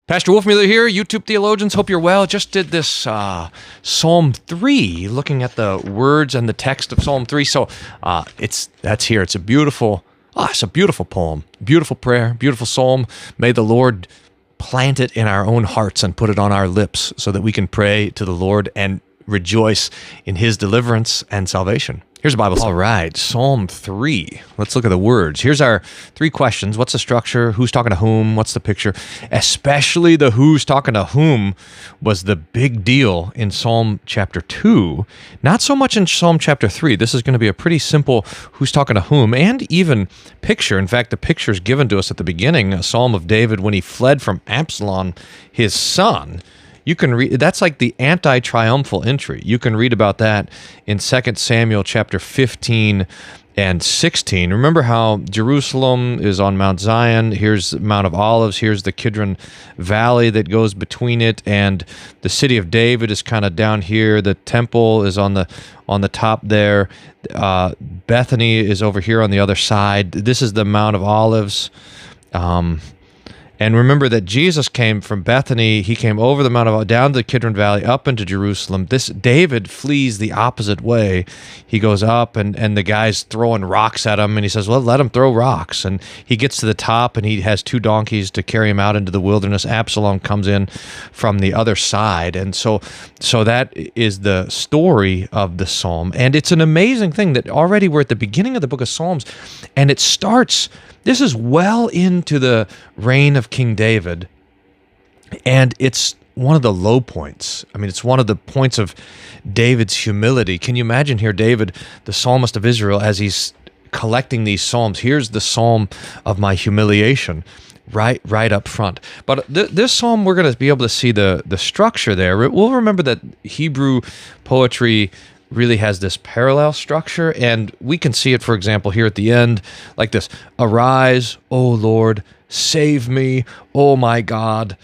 Pastor Wolfmueller here, YouTube theologians. Hope you're well. Just did this Psalm 3, looking at the words and the text of Psalm 3. So that's here. It's a beautiful poem, beautiful prayer, beautiful psalm. May the Lord plant it in our own hearts and put it on our lips so that we can pray to the Lord and rejoice in His deliverance and salvation. Here's a Bible. All right, Psalm 3. Let's look at the words. Here's our three questions. What's the structure? Who's talking to whom? What's the picture? Especially the who's talking to whom was the big deal in Psalm chapter 2. Not so much in Psalm chapter 3. This is going to be a pretty simple who's talking to whom and even picture. In fact, the picture is given to us at the beginning, a Psalm of David when he fled from Absalom, his son. You can read, that's like the anti-triumphal entry. You can read about that in 2 Samuel chapter 15 and 16. Remember how Jerusalem is on Mount Zion. Here's Mount of Olives. Here's the Kidron Valley that goes between it, and the city of David is kind of down here. The temple is on the top there. Bethany is over here on the other side. This is the Mount of Olives. And remember that Jesus came from Bethany. He came over the Mount of Olives, down to the Kidron Valley, up into Jerusalem. This David flees the opposite way. He goes up, and the guy's throwing rocks at him, and he says, well, let him throw rocks. And he gets to the top, and he has two donkeys to carry him out into the wilderness. Absalom comes in from the other side. And so that is the story of the psalm. And it's an amazing thing that already we're at the beginning of the book of Psalms, and it starts... This is well into the reign of King David, and it's one of the low points. I mean, it's one of the points of David's humility. Can you imagine here, David, the psalmist of Israel, as he's collecting these psalms? Here's the psalm of my humiliation, right up front. But this psalm, we're going to be able to see the structure there. We'll remember that Hebrew poetry really has this parallel structure, and we can see it, for example, here at the end, like this: Arise, O Lord, save me, O my God.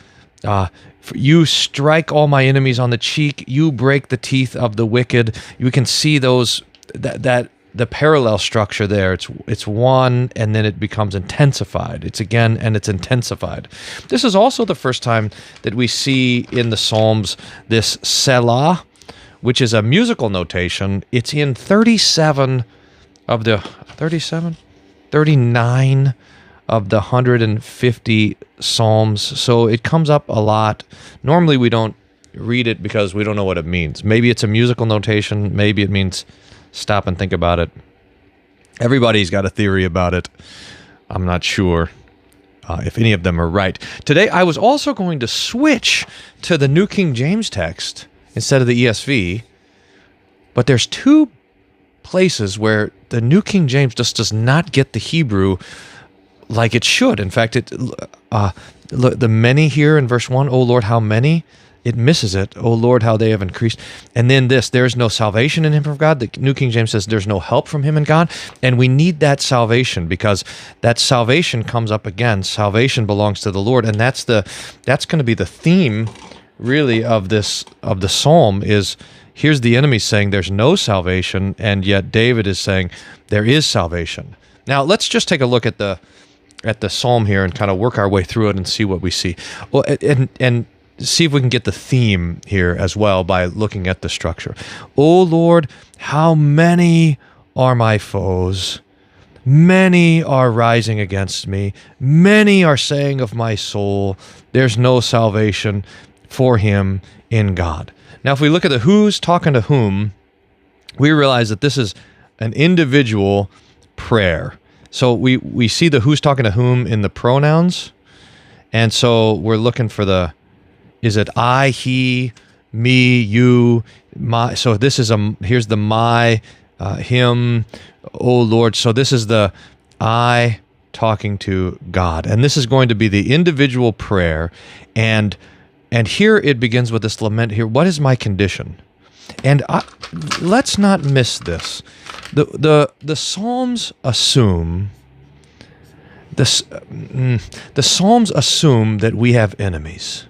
You strike all my enemies on the cheek, you break the teeth of the wicked. You can see those that the parallel structure there. It's one, and then it becomes intensified. It's again, and it's intensified. This is also the first time that we see in the Psalms this Selah, which is a musical notation. It's in 39 of the 150 Psalms. So it comes up a lot. Normally we don't read it because we don't know what it means. Maybe it's a musical notation. Maybe it means stop and think about it. Everybody's got a theory about it. I'm not sure if any of them are right. Today I was also going to switch to the New King James text instead of the ESV, but there's two places where the New King James just does not get the Hebrew like it should. In fact, the many here in verse 1, O Lord, how many? It misses it. O Lord, how they have increased. And then this, there's no salvation in him from God. The New King James says there's no help from him in God. And we need that salvation, because that salvation comes up again. Salvation belongs to the Lord. And that's going to be the theme really of the psalm. Is here's the enemy saying there's no salvation, and yet David is saying there is salvation. Now let's just take a look at the psalm here and kind of work our way through it and see what we see. Well, and see if we can get the theme here as well by looking at the structure. O Lord, how many are my foes? Many are rising against me. Many are saying of my soul, there's no salvation for him in God. Now, if we look at the who's talking to whom, we realize that this is an individual prayer. So we see the who's talking to whom in the pronouns, and so we're looking for is it I, he, me, you, my? So this is here's the my, him, oh Lord. So this is the I talking to God, and this is going to be the individual prayer, and here it begins with this lament here. What is my condition? And let's not miss this. The Psalms assume the Psalms assume that we have enemies,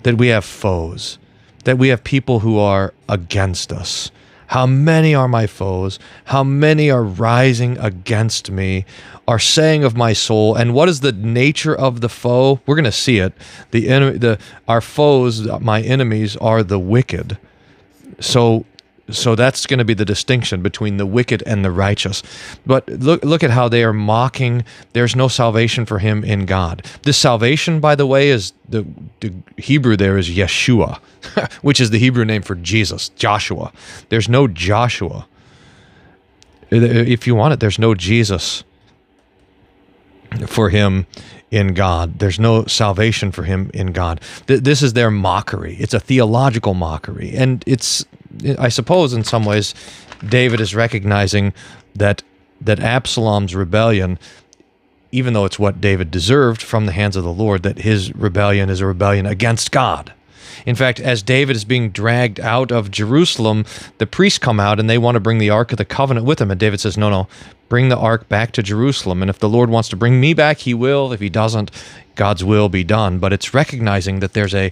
that we have foes, that we have people who are against us. How many are my foes? How many are rising against me? are saying of my soul. And what is the nature of the foe? We're going to see it. Our foes, my enemies, are the wicked. So that's going to be the distinction between the wicked and the righteous. But look at how they are mocking. There's no salvation for him in God. This salvation, by the way, is the Hebrew there is Yeshua, which is the Hebrew name for Jesus, Joshua. There's no Joshua. If you want it, there's no Jesus for him in God. There's no salvation for him in God. This is their mockery. It's a theological mockery. And it's, I suppose in some ways, David is recognizing that Absalom's rebellion, even though it's what David deserved from the hands of the Lord, that his rebellion is a rebellion against God. In fact, as David is being dragged out of Jerusalem, the priests come out and they want to bring the Ark of the Covenant with them. And David says, no, bring the Ark back to Jerusalem. And if the Lord wants to bring me back, he will. If he doesn't, God's will be done. But it's recognizing that there's a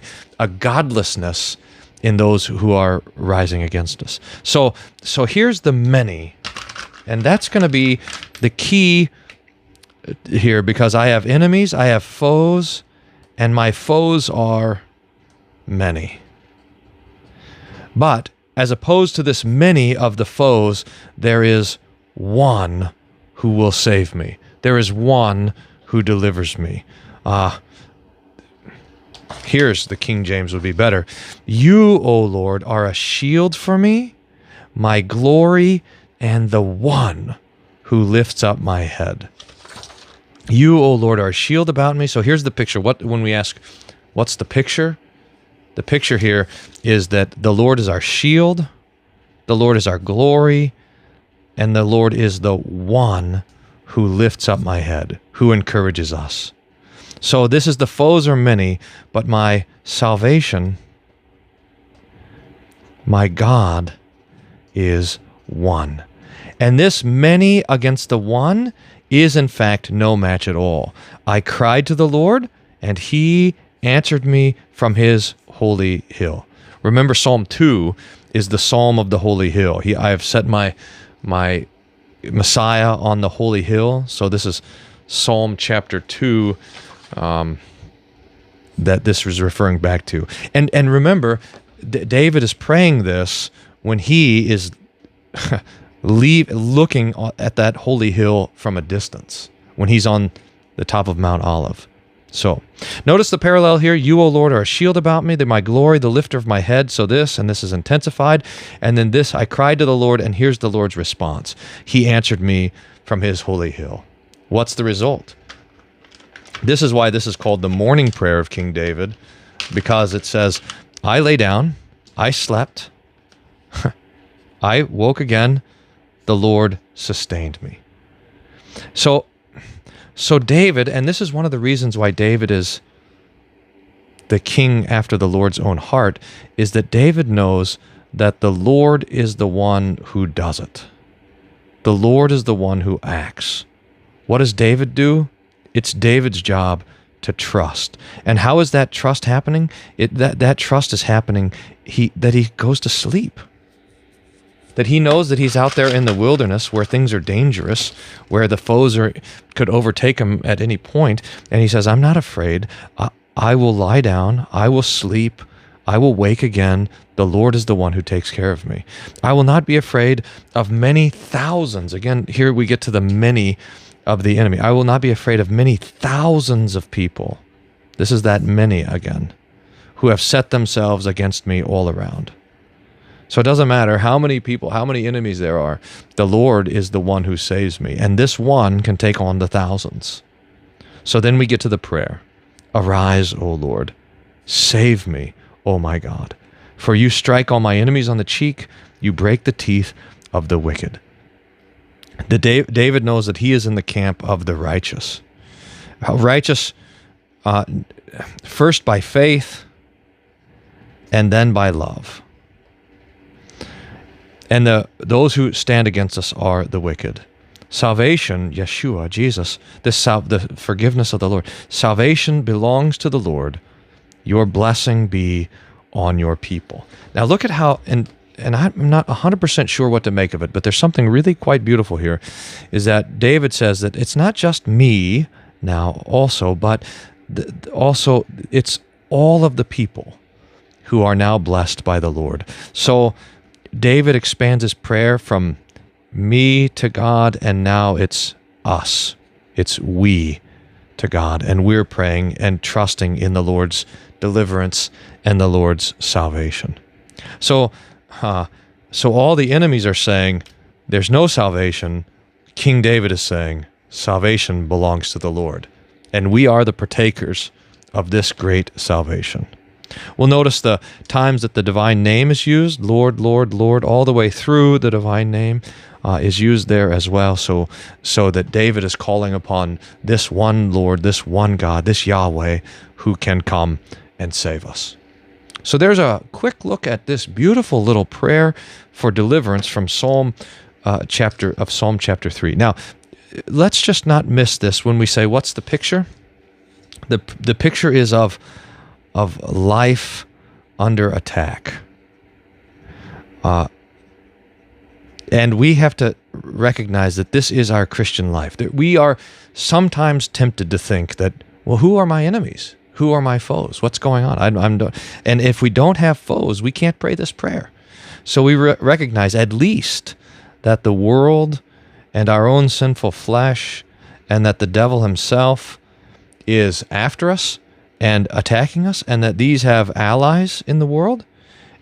godlessness in those who are rising against us. So here's the many. And that's going to be the key here, because I have enemies, I have foes, and my foes are many. But as opposed to this many of the foes, there is one who will save me. There is one who delivers me. Here's the King James would be better. You, O Lord, are a shield for me, my glory, and the one who lifts up my head. You, O Lord, are a shield about me. So here's the picture. When we ask, what's the picture? The picture here is that the Lord is our shield, the Lord is our glory, and the Lord is the one who lifts up my head, who encourages us. So this is the foes are many, but my salvation, my God, is one. And this many against the one is in fact no match at all. I cried to the Lord, and he answered me from his holy hill. Remember, Psalm 2 is the psalm of the holy hill. I have set my Messiah on the holy hill. So this is Psalm chapter 2 that this was referring back to. And remember, David is praying this when he is looking at that holy hill from a distance, when he's on the top of Mount Olive. So, notice the parallel here. You, O Lord, are a shield about me, my glory, the lifter of my head. So this is intensified. And then this, I cried to the Lord, and here's the Lord's response. He answered me from his holy hill. What's the result? This is why this is called the morning prayer of King David, because it says, I lay down, I slept, I woke again, the Lord sustained me. So David, and this is one of the reasons why David is the king after the Lord's own heart, is that David knows that the Lord is the one who does it. The Lord is the one who acts. What does David do? It's David's job to trust. And how is that trust happening? That trust is happening that he goes to sleep. That he knows that he's out there in the wilderness where things are dangerous, where the foes could overtake him at any point, and he says, I'm not afraid. I will lie down. I will sleep. I will wake again. The Lord is the one who takes care of me. I will not be afraid of many thousands. Again, here we get to the many of the enemy. I will not be afraid of many thousands of people. This is that many again, who have set themselves against me all around. So it doesn't matter how many people, how many enemies there are. The Lord is the one who saves me. And this one can take on the thousands. So then we get to the prayer. Arise, O Lord. Save me, O my God. For you strike all my enemies on the cheek. You break the teeth of the wicked. David knows that he is in the camp of the righteous. Righteous first by faith and then by love. And those who stand against us are the wicked. Salvation, Yeshua, Jesus, the forgiveness of the Lord. Salvation belongs to the Lord. Your blessing be on your people. Now look at how, and and I'm not 100% sure what to make of it, but there's something really quite beautiful here, is that David says that it's not just me now also, but also it's all of the people who are now blessed by the Lord. So David expands his prayer from me to God, and now it's us. It's we to God, and we're praying and trusting in the Lord's deliverance and the Lord's salvation. So all the enemies are saying there's no salvation. King David is saying salvation belongs to the Lord, and we are the partakers of this great salvation. We'll notice the times that the divine name is used, Lord, Lord, Lord, all the way through the divine name is used there as well, so that David is calling upon this one Lord, this one God, this Yahweh, who can come and save us. So there's a quick look at this beautiful little prayer for deliverance from Psalm chapter 3. Now, let's just not miss this when we say, what's the picture? The picture is of life under attack. And we have to recognize that this is our Christian life. That we are sometimes tempted to think that, well, who are my enemies? Who are my foes? What's going on? And if we don't have foes, we can't pray this prayer. So we recognize at least that the world and our own sinful flesh and that the devil himself is after us and attacking us, and that these have allies in the world,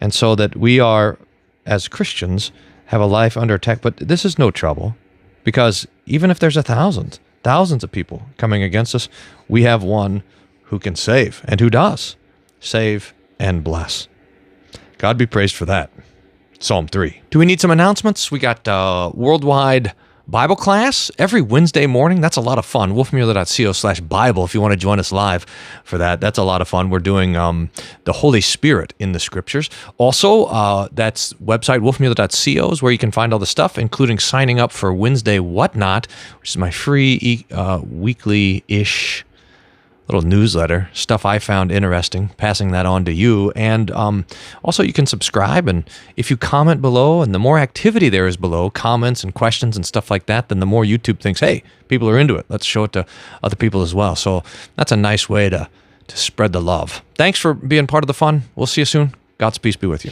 and so that we are, as Christians, have a life under attack. But this is no trouble, because even if there's thousands of people coming against us, we have one who can save, and who does save and bless. God be praised for that. Psalm 3. Do we need some announcements? We got worldwide Bible class every Wednesday morning. That's a lot of fun. wolfmueller.co/Bible if you want to join us live for that. That's a lot of fun. We're doing the Holy Spirit in the Scriptures. Also, that's website wolfmueller.co is where you can find all the stuff, including signing up for Wednesday Whatnot, which is my free weekly-ish little newsletter, stuff I found interesting, passing that on to you. And also you can subscribe, and if you comment below, and the more activity there is below, comments and questions and stuff like that, then the more YouTube thinks, hey, people are into it. Let's show it to other people as well. So that's a nice way to spread the love. Thanks for being part of the fun. We'll see you soon. God's peace be with you.